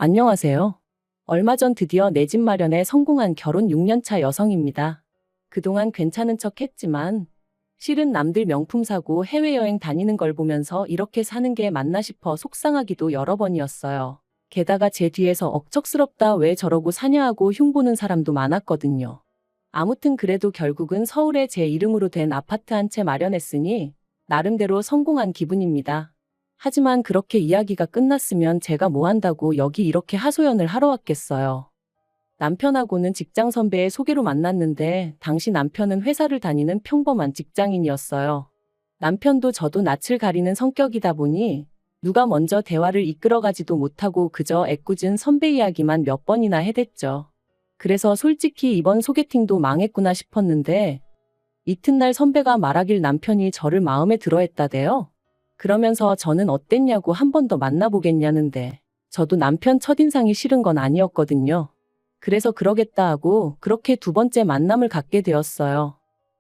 안녕하세요. 얼마 전 드디어 내 집 마련에 성공한 결혼 6년 차 여성입니다. 그동안 괜찮은 척 했지만 실은 남들 명품 사고 해외여행 다니는 걸 보면서 이렇게 사는 게 맞나 싶어 속상하기도 여러 번이었어요. 게다가 제 뒤에서 억척스럽다 왜 저러고 사냐 하고 흉보는 사람도 많았거든요. 아무튼 그래도 결국은 서울에 제 이름으로 된 아파트 한 채 마련했으니 나름대로 성공한 기분입니다. 하지만 그렇게 이야기가 끝났으면 제가 뭐 한다고 여기 이렇게 하소연을 하러 왔겠어요. 남편하고는 직장 선배의 소개로 만났는데 당시 남편은 회사를 다니는 평범한 직장인이었어요. 남편도 저도 낯을 가리는 성격이다 보니 누가 먼저 대화를 이끌어가지도 못하고 그저 애꿎은 선배 이야기만 몇 번이나 해댔죠. 그래서 솔직히 이번 소개팅도 망했구나 싶었는데 이튿날 선배가 말하길 남편이 저를 마음에 들어 했다대요. 그러면서 저는 어땠냐고 한 번 더 만나보겠냐는데 저도 남편 첫인상이 싫은 건 아니었거든요. 그래서 그러겠다 하고 그렇게 두 번째 만남을 갖게 되었어요.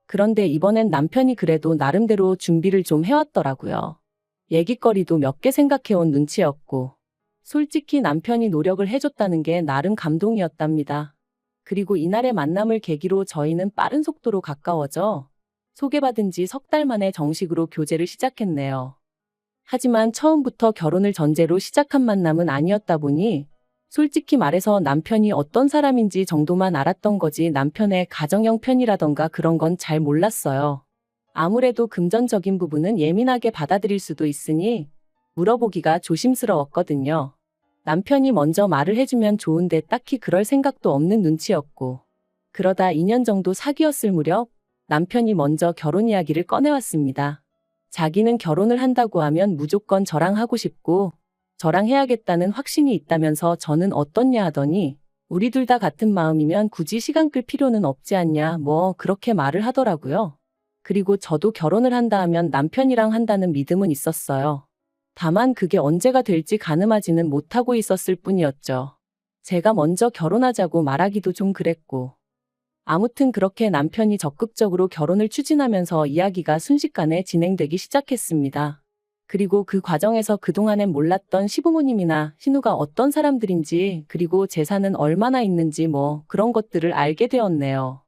그런데 이번엔 남편이 그래도 나름대로 준비를 좀 해왔더라고요. 얘기거리도 몇 개 생각해온 눈치였고 솔직히 남편이 노력을 해줬다는 게 나름 감동이었답니다. 그리고 이날의 만남을 계기로 저희는 빠른 속도로 가까워져 소개받은 지 석 달 만에 정식으로 교제를 시작했네요. 하지만 처음부터 결혼을 전제로 시작한 만남은 아니었다 보니 솔직히 말해서 남편이 어떤 사람인지 정도만 알았던 거지 남편의 가정형 편이라던가 그런 건 잘 몰랐어요. 아무래도 금전적인 부분은 예민하게 받아들일 수도 있으니 물어보기가 조심스러웠거든요. 남편이 먼저 말을 해주면 좋은데 딱히 그럴 생각도 없는 눈치였고 그러다 2년 정도 사귀었을 무렵 남편이 먼저 결혼 이야기를 꺼내왔습니다. 자기는 결혼을 한다고 하면 무조건 저랑 하고 싶고 저랑 해야겠다는 확신이 있다면서 저는 어떻냐 하더니 우리 둘 다 같은 마음이면 굳이 시간 끌 필요는 없지 않냐 뭐 그렇게 말을 하더라고요. 그리고 저도 결혼을 한다 하면 남편이랑 한다는 믿음은 있었어요. 다만 그게 언제가 될지 가늠하지는 못하고 있었을 뿐이었죠. 제가 먼저 결혼하자고 말하기도 좀 그랬고 아무튼 그렇게 남편이 적극적으로 결혼을 추진하면서 이야기가 순식간에 진행되기 시작했습니다. 그리고 그 과정에서 그동안엔 몰랐던 시부모님이나 신우가 어떤 사람들인지 그리고 재산은 얼마나 있는지 뭐 그런 것들을 알게 되었네요.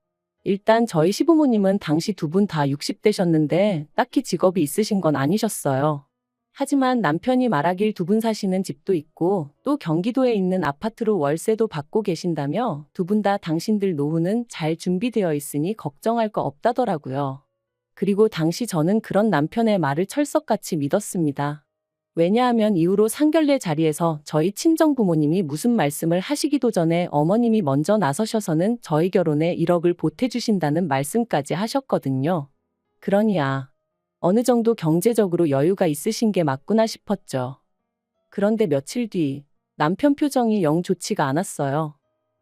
일단 저희 시부모님은 당시 두 분 다 60대셨는데 딱히 직업이 있으신 건 아니셨어요. 하지만 남편이 말하길 두 분 사시는 집도 있고 또 경기도에 있는 아파트로 월세도 받고 계신다며 두 분 다 당신들 노후는 잘 준비되어 있으니 걱정할 거 없다더라고요. 그리고 당시 저는 그런 남편의 말을 철석같이 믿었습니다. 왜냐하면 이후로 상견례 자리에서 저희 친정부모님이 무슨 말씀을 하시기도 전에 어머님이 먼저 나서셔서는 저희 결혼에 1억을 보태주신다는 말씀까지 하셨거든요. 그러니 어느 정도 경제적으로 여유가 있으신 게 맞구나 싶었죠. 그런데 며칠 뒤 남편 표정이 영 좋지가 않았어요.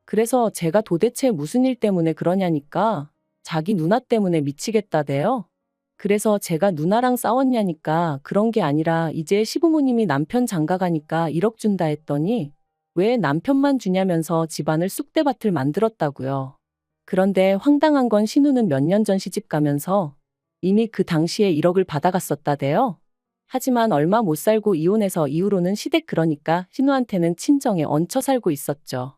그래서 제가 도대체 무슨 일 때문에 그러냐니까 자기 누나 때문에 미치겠다대요. 그래서 제가 누나랑 싸웠냐니까 그런 게 아니라 이제 시부모님이 남편 장가가니까 1억 준다 했더니 왜 남편만 주냐면서 집안을 쑥대밭을 만들었다고요. 그런데 황당한 건 신우는 몇 년 전 시집가면서 이미 그 당시에 1억을 받아갔었다대요. 하지만 얼마 못 살고 이혼해서 이후로는 시댁 그러니까 신우한테는 친정에 얹혀 살고 있었죠.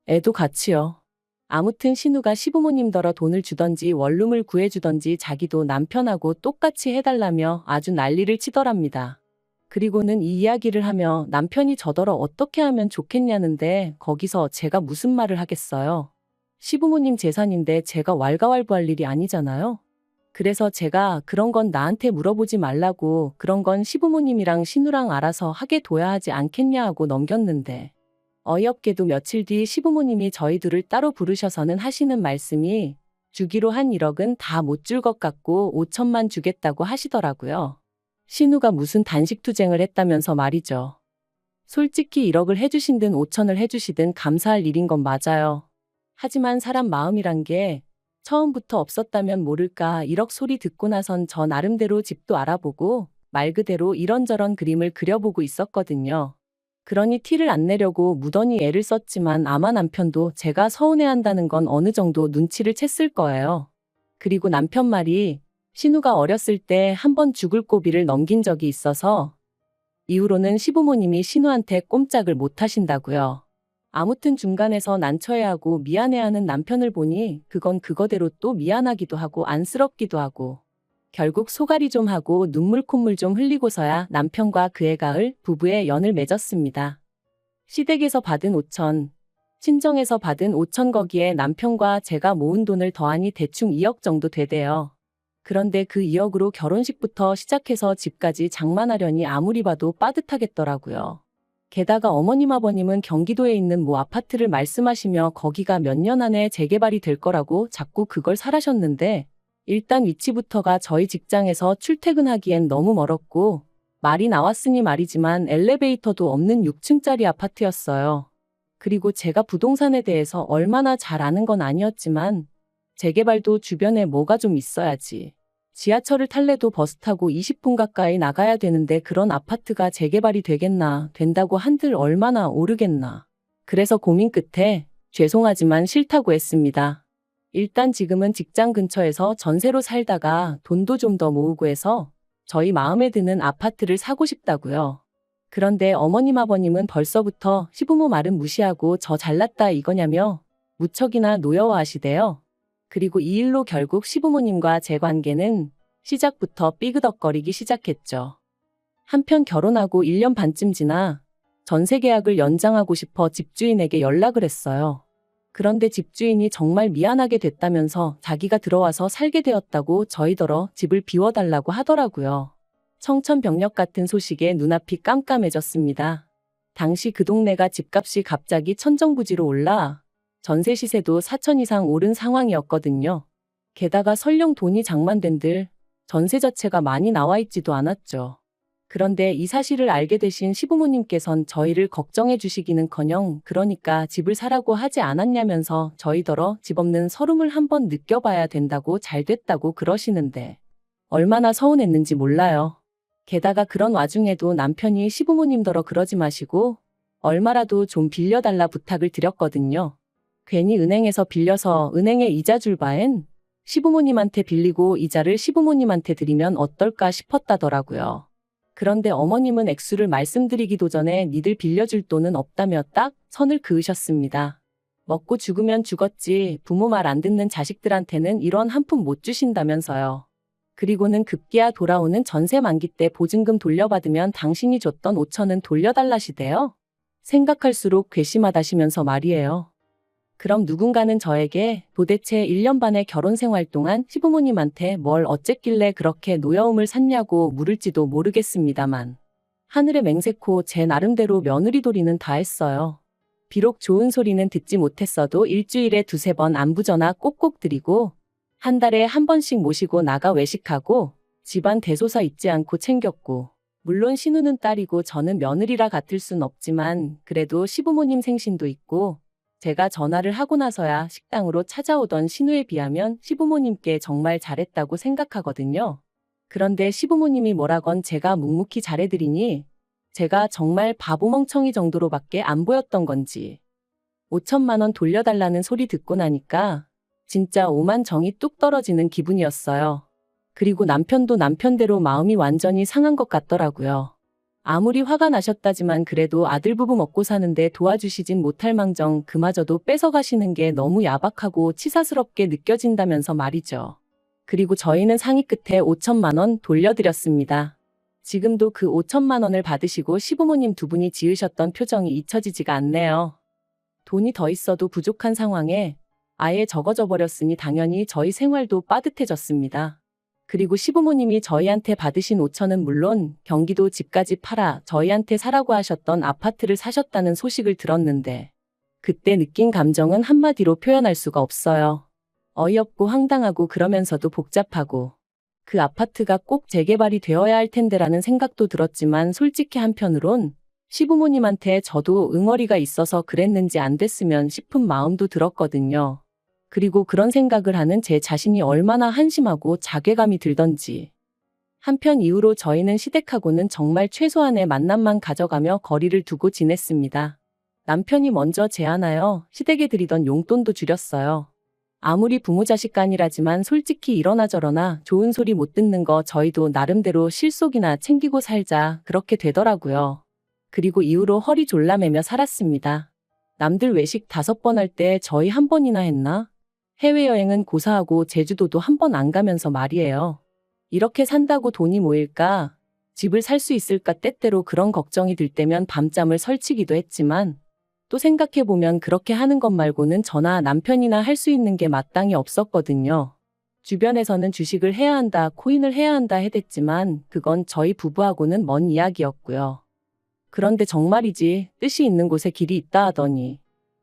애도 같이요. 아무튼 신우가 시부모님더러 돈을 주던지 원룸을 구해주던지 자기도 남편하고 똑같이 해달라며 아주 난리를 치더랍니다. 그리고는 이 이야기를 하며 남편이 저더러 어떻게 하면 좋겠냐는데 거기서 제가 무슨 말을 하겠어요. 시부모님 재산인데 제가 왈가왈부할 일이 아니잖아요. 그래서 제가 그런 건 나한테 물어보지 말라고 그런 건 시부모님이랑 신우랑 알아서 하게 둬야 하지 않겠냐 하고 넘겼는데 어이없게도 며칠 뒤 시부모님이 저희 둘을 따로 부르셔서는 하시는 말씀이 주기로 한 1억은 다 못 줄 것 같고 5천만 주겠다고 하시더라고요. 신우가 무슨 단식투쟁을 했다면서 말이죠. 솔직히 1억을 해주신든 5천을 해주시든 감사할 일인 건 맞아요. 하지만 사람 마음이란 게 처음부터 없었다면 모를까 1억 소리 듣고 나선 저 나름대로 집도 알아보고 말 그대로 이런저런 그림을 그려보고 있었거든요. 그러니 티를 안 내려고 무던히 애를 썼지만 아마 남편도 제가 서운해한다는 건 어느 정도 눈치를 챘을 거예요. 그리고 남편 말이 신우가 어렸을 때 한 번 죽을 고비를 넘긴 적이 있어서 이후로는 시부모님이 신우한테 꼼짝을 못 하신다고요. 아무튼 중간에서 난처해하고 미안해하는 남편을 보니 그건 그거대로 또 미안하기도 하고 안쓰럽기도 하고 결국 소갈이 좀 하고 눈물 콧물 좀 흘리고서야 남편과 그의 가을 부부의 연을 맺었습니다. 시댁에서 받은 5천, 친정에서 받은 5천 거기에 남편과 제가 모은 돈을 더하니 대충 2억 정도 되대요. 그런데 그 2억으로 결혼식부터 시작해서 집까지 장만하려니 아무리 봐도 빠듯하겠더라고요. 게다가 어머님 아버님은 경기도에 있는 모 아파트를 말씀하시며 거기가 몇 년 안에 재개발이 될 거라고 자꾸 그걸 사라셨는데 일단 위치부터가 저희 직장에서 출퇴근하기엔 너무 멀었고 말이 나왔으니 말이지만 엘리베이터도 없는 6층짜리 아파트였어요. 그리고 제가 부동산에 대해서 얼마나 잘 아는 건 아니었지만 재개발도 주변에 뭐가 좀 있어야지. 지하철을 탈래도 버스 타고 20분 가까이 나가야 되는데 그런 아파트가 재개발이 되겠나, 된다고 한들 얼마나 오르겠나. 그래서 고민 끝에 죄송하지만 싫다고 했습니다. 일단 지금은 직장 근처에서 전세로 살다가 돈도 좀 더 모으고 해서 저희 마음에 드는 아파트를 사고 싶다고요. 그런데 어머님 아버님은 벌써부터 시부모 말은 무시하고 저 잘났다 이거냐며 무척이나 노여워하시대요. 그리고 이 일로 결국 시부모님과 제 관계는 시작부터 삐그덕거리기 시작했죠. 한편 결혼하고 1년 반쯤 지나 전세 계약을 연장하고 싶어 집주인에게 연락을 했어요. 그런데 집주인이 정말 미안하게 됐다면서 자기가 들어와서 살게 되었다고 저희더러 집을 비워달라고 하더라고요. 청천벽력 같은 소식에 눈앞이 깜깜해졌습니다. 당시 그 동네가 집값이 갑자기 천정부지로 올라 전세 시세도 4천 이상 오른 상황이었거든요. 게다가 설령 돈이 장만된들 전세 자체가 많이 나와 있지도 않았죠. 그런데 이 사실을 알게 되신 시부모님께선 저희를 걱정해 주시기는커녕 그러니까 집을 사라고 하지 않았냐면서 저희더러 집 없는 서름을 한번 느껴봐야 된다고 잘 됐다고 그러시는데 얼마나 서운했는지 몰라요. 게다가 그런 와중에도 남편이 시부모님더러 그러지 마시고 얼마라도 좀 빌려달라 부탁을 드렸거든요. 괜히 은행에서 빌려서 은행에 이자 줄 바엔 시부모님한테 빌리고 이자를 시부모님한테 드리면 어떨까 싶었다더라고요. 그런데 어머님은 액수를 말씀드리기도 전에 니들 빌려줄 돈은 없다며 딱 선을 그으셨습니다. 먹고 죽으면 죽었지 부모 말 안 듣는 자식들한테는 이런 한 푼 못 주신다면서요. 그리고는 급기야 돌아오는 전세 만기 때 보증금 돌려받으면 당신이 줬던 5천은 돌려달라시대요. 생각할수록 괘씸하다시면서 말이에요. 그럼 누군가는 저에게 도대체 1년 반의 결혼 생활 동안 시부모님한테 뭘 어쨌길래 그렇게 노여움을 샀냐고 물을지도 모르겠습니다만 하늘의 맹세코 제 나름대로 며느리 도리는 다 했어요. 비록 좋은 소리는 듣지 못했어도 일주일에 2-3번 안부 전화 꼭꼭 드리고 한 달에 한 번씩 모시고 나가 외식하고 집안 대소사 잊지 않고 챙겼고 물론 신우는 딸이고 저는 며느리라 같을 순 없지만 그래도 시부모님 생신도 있고 제가 전화를 하고 나서야 식당으로 찾아오던 신우에 비하면 시부모님께 정말 잘했다고 생각하거든요. 그런데 시부모님이 뭐라건 제가 묵묵히 잘해드리니 제가 정말 바보멍청이 정도로밖에 안 보였던 건지 5천만 원 돌려달라는 소리 듣고 나니까 진짜 오만 정이 뚝 떨어지는 기분이었어요. 그리고 남편도 남편대로 마음이 완전히 상한 것 같더라고요. 아무리 화가 나셨다지만 그래도 아들 부부 먹고 사는데 도와주시진 못할 망정 그마저도 뺏어가시는 게 너무 야박하고 치사스럽게 느껴진다면서 말이죠. 그리고 저희는 상의 끝에 5천만 원 돌려드렸습니다. 지금도 그 5천만 원을 받으시고 시부모님 두 분이 지으셨던 표정이 잊혀지지가 않네요. 돈이 더 있어도 부족한 상황에 아예 적어져 버렸으니 당연히 저희 생활도 빠듯해졌습니다. 그리고 시부모님이 저희한테 받으신 5천은 물론 경기도 집까지 팔아 저희한테 사라고 하셨던 아파트를 사셨다는 소식을 들었는데 그때 느낀 감정은 한마디로 표현할 수가 없어요. 어이없고 황당하고 그러면서도 복잡하고 그 아파트가 꼭 재개발이 되어야 할 텐데라는 생각도 들었지만 솔직히 한편으론 시부모님한테 저도 응어리가 있어서 그랬는지 안 됐으면 싶은 마음도 들었거든요. 그리고 그런 생각을 하는 제 자신이 얼마나 한심하고 자괴감이 들던지. 한편 이후로 저희는 시댁하고는 정말 최소한의 만남만 가져가며 거리를 두고 지냈습니다. 남편이 먼저 제안하여 시댁에 드리던 용돈도 줄였어요. 아무리 부모 자식 간이라지만 솔직히 이러나 저러나 좋은 소리 못 듣는 거 저희도 나름대로 실속이나 챙기고 살자 그렇게 되더라고요. 그리고 이후로 허리 졸라매며 살았습니다. 남들 외식 5번 할 때 저희 1번이나 했나? 해외여행은 고사하고 제주도도 1번 안 가면서 말이에요. 이렇게 산다고 돈이 모일까? 집을 살 수 있을까? 때때로 그런 걱정이 들 때면 밤잠을 설치기도 했지만 또 생각해보면 그렇게 하는 것 말고는 저나 남편이나 할 수 있는 게 마땅히 없었거든요. 주변에서는 주식을 해야 한다, 코인을 해야 한다 해댔지만 그건 저희 부부하고는 먼 이야기였고요. 그런데 정말이지 뜻이 있는 곳에 길이 있다 하더니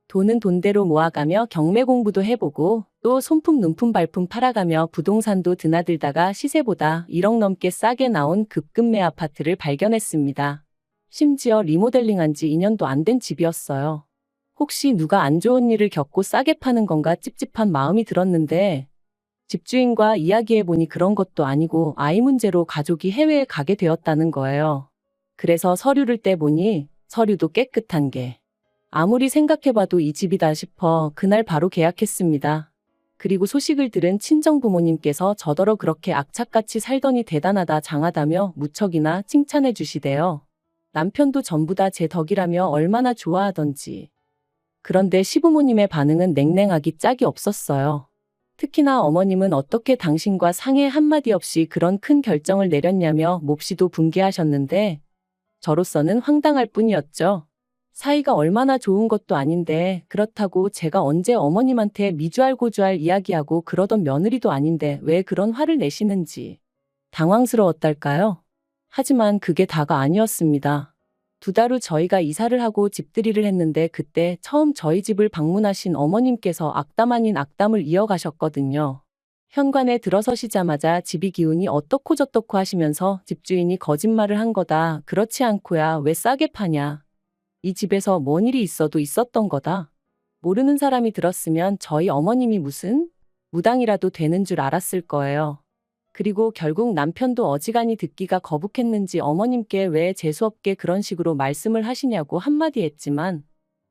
돈은 돈대로 모아가며 경매 공부도 해보고 또 손품 눈품 발품 팔아가며 부동산도 드나들다가 시세보다 1억 넘게 싸게 나온 급급매 아파트를 발견했습니다. 심지어 리모델링한 지 2년도 안 된 집이었어요. 혹시 누가 안 좋은 일을 겪고 싸게 파는 건가 찝찝한 마음이 들었는데 집주인과 이야기해보니 그런 것도 아니고 아이 문제로 가족이 해외에 가게 되었다는 거예요. 그래서 서류를 떼보니 서류도 깨끗한 게 아무리 생각해봐도 이 집이다 싶어 그날 바로 계약했습니다. 그리고 소식을 들은 친정부모님께서 저더러 그렇게 악착같이 살더니 대단하다 장하다며 무척이나 칭찬해 주시대요. 남편도 전부 다 제 덕이라며 얼마나 좋아하던지. 그런데 시부모님의 반응은 냉랭하기 짝이 없었어요. 특히나 어머님은 어떻게 당신과 상의 한마디 없이 그런 큰 결정을 내렸냐며 몹시도 분개하셨는데 저로서는 황당할 뿐이었죠. 사이가 얼마나 좋은 것도 아닌데 그렇다고 제가 언제 어머님한테 미주알 고주알 이야기하고 그러던 며느리도 아닌데 왜 그런 화를 내시는지 당황스러웠달까요? 하지만 그게 다가 아니었습니다. 2달 후 저희가 이사를 하고 집들이를 했는데 그때 처음 저희 집을 방문하신 어머님께서 악담 아닌 악담을 이어가셨거든요. 현관에 들어서시자마자 집이 기운이 어떻고 저떻고 하시면서 집주인이 거짓말을 한 거다. 그렇지 않고야 왜 싸게 파냐. 이 집에서 뭔 일이 있어도 있었던 거다. 모르는 사람이 들었으면 저희 어머님이 무슨 무당이라도 되는 줄 알았을 거예요. 그리고 결국 남편도 어지간히 듣기가 거북했는지 어머님께 왜 재수없게 그런 식으로 말씀을 하시냐고 한마디 했지만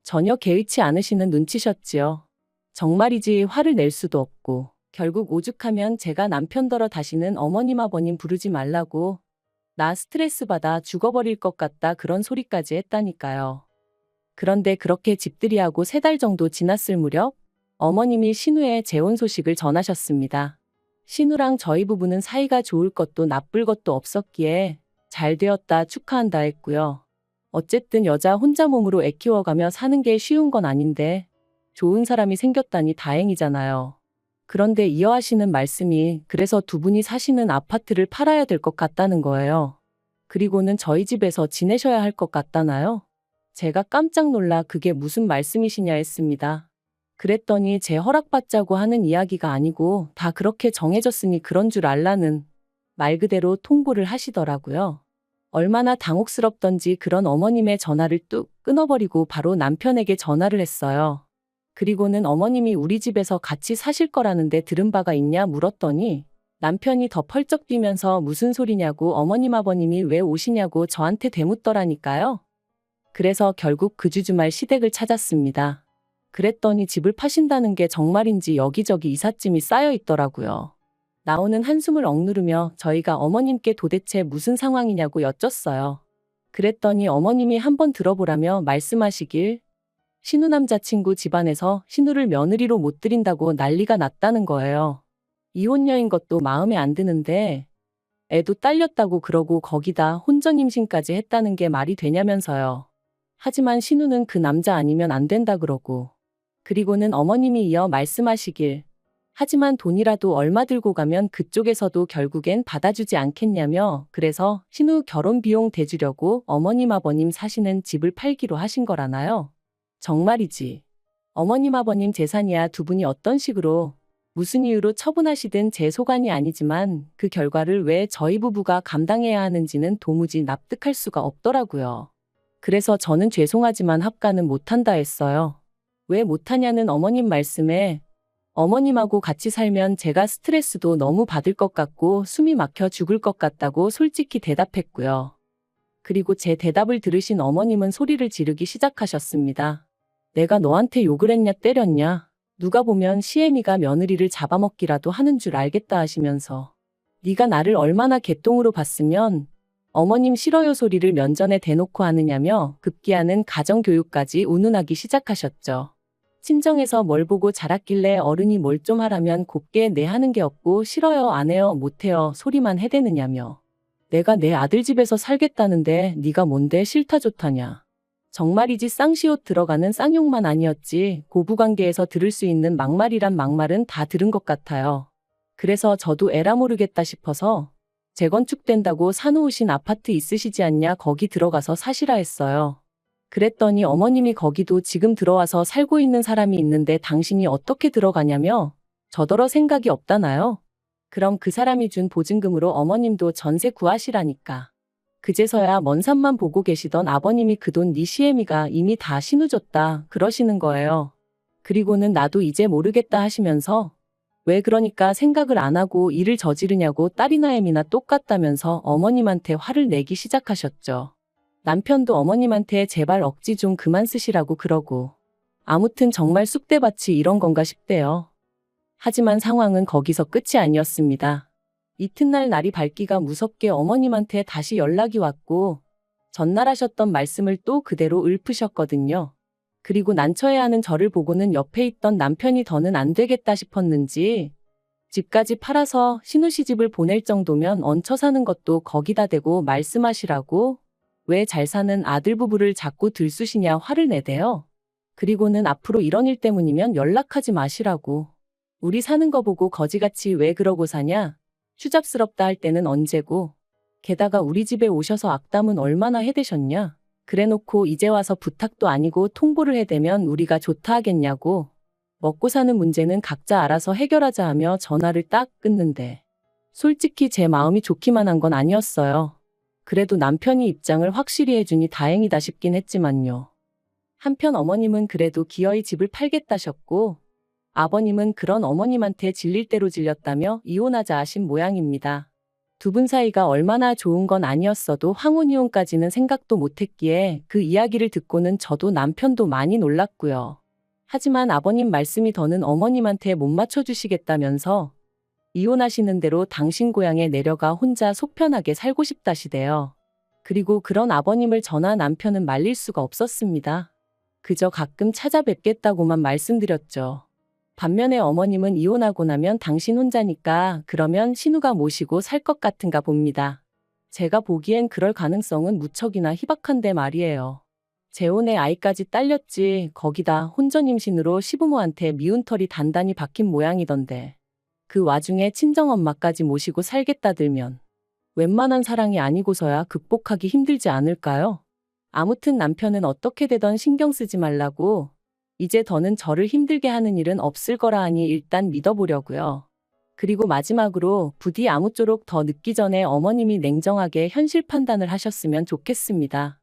전혀 개의치 않으시는 눈치셨지요. 정말이지 화를 낼 수도 없고 결국 오죽하면 제가 남편더러 다시는 어머님 아버님 부르지 말라고 나 스트레스 받아 죽어버릴 것 같다 그런 소리까지 했다니까요. 그런데 그렇게 집들이하고 3달 정도 지났을 무렵 어머님이 신우의 재혼 소식을 전하셨습니다. 신우랑 저희 부부는 사이가 좋을 것도 나쁠 것도 없었기에 잘 되었다 축하한다 했고요. 어쨌든 여자 혼자 몸으로 애 키워가며 사는 게 쉬운 건 아닌데 좋은 사람이 생겼다니 다행이잖아요. 그런데 이어하시는 말씀이 그래서 2분이 사시는 아파트를 팔아야 될 것 같다는 거예요. 그리고는 저희 집에서 지내셔야 할 것 같다나요? 제가 깜짝 놀라 그게 무슨 말씀이시냐 했습니다. 그랬더니 제 허락받자고 하는 이야기가 아니고 다 그렇게 정해졌으니 그런 줄 알라는 말 그대로 통보를 하시더라고요. 얼마나 당혹스럽던지 그런 어머님의 전화를 뚝 끊어버리고 바로 남편에게 전화를 했어요. 그리고는 어머님이 우리 집에서 같이 사실 거라는데 들은 바가 있냐 물었더니 남편이 더 펄쩍 뛰면서 무슨 소리냐고 어머님 아버님이 왜 오시냐고 저한테 되묻더라니까요. 그래서 결국 그 주말 시댁을 찾았습니다. 그랬더니 집을 파신다는 게 정말인지 여기저기 이삿짐이 쌓여 있더라고요. 나오는 한숨을 억누르며 저희가 어머님께 도대체 무슨 상황이냐고 여쭸어요. 그랬더니 어머님이 한번 들어보라며 말씀하시길 신우 남자친구 집안에서 신우를 며느리로 못 들인다고 난리가 났다는 거예요. 이혼녀인 것도 마음에 안 드는데 애도 딸렸다고 그러고 거기다 혼전 임신까지 했다는 게 말이 되냐면서요. 하지만 신우는 그 남자 아니면 안 된다 그러고 그리고는 어머님이 이어 말씀하시길 하지만 돈이라도 얼마 들고 가면 그쪽에서도 결국엔 받아주지 않겠냐며 그래서 신우 결혼 비용 대주려고 어머님 아버님 사시는 집을 팔기로 하신 거라나요? 정말이지. 어머님 아버님 재산이야 2분이 어떤 식으로 무슨 이유로 처분하시든 제 소관이 아니지만 그 결과를 왜 저희 부부가 감당해야 하는지는 도무지 납득할 수가 없더라고요. 그래서 저는 죄송하지만 합가는 못한다 했어요. 왜 못하냐는 어머님 말씀에 어머님하고 같이 살면 제가 스트레스도 너무 받을 것 같고 숨이 막혀 죽을 것 같다고 솔직히 대답했고요. 그리고 제 대답을 들으신 어머님은 소리를 지르기 시작하셨습니다. 내가 너한테 욕을 했냐 때렸냐? 누가 보면 시애미가 며느리를 잡아먹기라도 하는 줄 알겠다 하시면서 네가 나를 얼마나 개똥으로 봤으면 어머님 싫어요 소리를 면전에 대놓고 하느냐며 급기야는 가정교육까지 운운하기 시작하셨죠. 친정에서 뭘 보고 자랐길래 어른이 뭘 좀 하라면 곱게 내 하는 게 없고 싫어요 안 해요 못해요 소리만 해대느냐며 내가 내 아들 집에서 살겠다는데 네가 뭔데 싫다 좋다냐. 정말이지 쌍시옷 들어가는 쌍욕만 아니었지 고부관계에서 들을 수 있는 막말이란 막말은 다 들은 것 같아요. 그래서 저도 에라 모르겠다 싶어서 재건축된다고 사놓으신 아파트 있으시지 않냐 거기 들어가서 사시라 했어요. 그랬더니 어머님이 거기도 지금 들어와서 살고 있는 사람이 있는데 당신이 어떻게 들어가냐며 저더러 생각이 없다나요? 그럼 그 사람이 준 보증금으로 어머님도 전세 구하시라니까. 그제서야 먼 산만 보고 계시던 아버님이 그 돈 네 시애미가 이미 다 신우줬다 그러시는 거예요. 그리고는 나도 이제 모르겠다 하시면서 왜 그러니까 생각을 안 하고 일을 저지르냐고 딸이나 애미나 똑같다면서 어머님한테 화를 내기 시작하셨죠. 남편도 어머님한테 제발 억지 좀 그만 쓰시라고 그러고 아무튼 정말 쑥대밭이 이런 건가 싶대요. 하지만 상황은 거기서 끝이 아니었습니다. 이튿날 날이 밝기가 무섭게 어머님한테 다시 연락이 왔고 전날 하셨던 말씀을 또 그대로 읊으셨거든요. 그리고 난처해하는 저를 보고는 옆에 있던 남편이 더는 안 되겠다 싶었는지 집까지 팔아서 신우시집을 보낼 정도면 얹혀 사는 것도 거기다 대고 말씀하시라고 왜 잘 사는 아들 부부를 자꾸 들쑤시냐 화를 내대요. 그리고는 앞으로 이런 일 때문이면 연락하지 마시라고. 우리 사는 거 보고 거지같이 왜 그러고 사냐? 추잡스럽다 할 때는 언제고. 게다가 우리 집에 오셔서 악담은 얼마나 해대셨냐? 그래놓고 이제 와서 부탁도 아니고 통보를 해대면 우리가 좋다 하겠냐고. 먹고 사는 문제는 각자 알아서 해결하자 하며 전화를 딱 끊는데 솔직히 제 마음이 좋기만 한 건 아니었어요. 그래도 남편이 입장을 확실히 해주니 다행이다 싶긴 했지만요. 한편 어머님은 그래도 기어이 집을 팔겠다셨고 아버님은 그런 어머님한테 질릴 대로 질렸다며 이혼하자 하신 모양입니다. 두 분 사이가 얼마나 좋은 건 아니었어도 황혼이혼까지는 생각도 못했기에 그 이야기를 듣고는 저도 남편도 많이 놀랐고요. 하지만 아버님 말씀이 더는 어머님한테 못 맞춰주시겠다면서 이혼하시는 대로 당신 고향에 내려가 혼자 속 편하게 살고 싶다시대요. 그리고 그런 아버님을 저나 남편은 말릴 수가 없었습니다. 그저 가끔 찾아뵙겠다고만 말씀드렸죠. 반면에 어머님은 이혼하고 나면 당신 혼자니까 그러면 신우가 모시고 살 것 같은가 봅니다. 제가 보기엔 그럴 가능성은 무척이나 희박한데 말이에요. 재혼에 아이까지 딸렸지 거기다 혼전 임신으로 시부모한테 미운 털이 단단히 박힌 모양이던데. 그 와중에 친정엄마까지 모시고 살겠다들면 웬만한 사랑이 아니고서야 극복하기 힘들지 않을까요? 아무튼 남편은 어떻게 되던 신경 쓰지 말라고 이제 더는 저를 힘들게 하는 일은 없을 거라 하니 일단 믿어보려고요. 그리고 마지막으로 부디 아무쪼록 더 늦기 전에 어머님이 냉정하게 현실 판단을 하셨으면 좋겠습니다.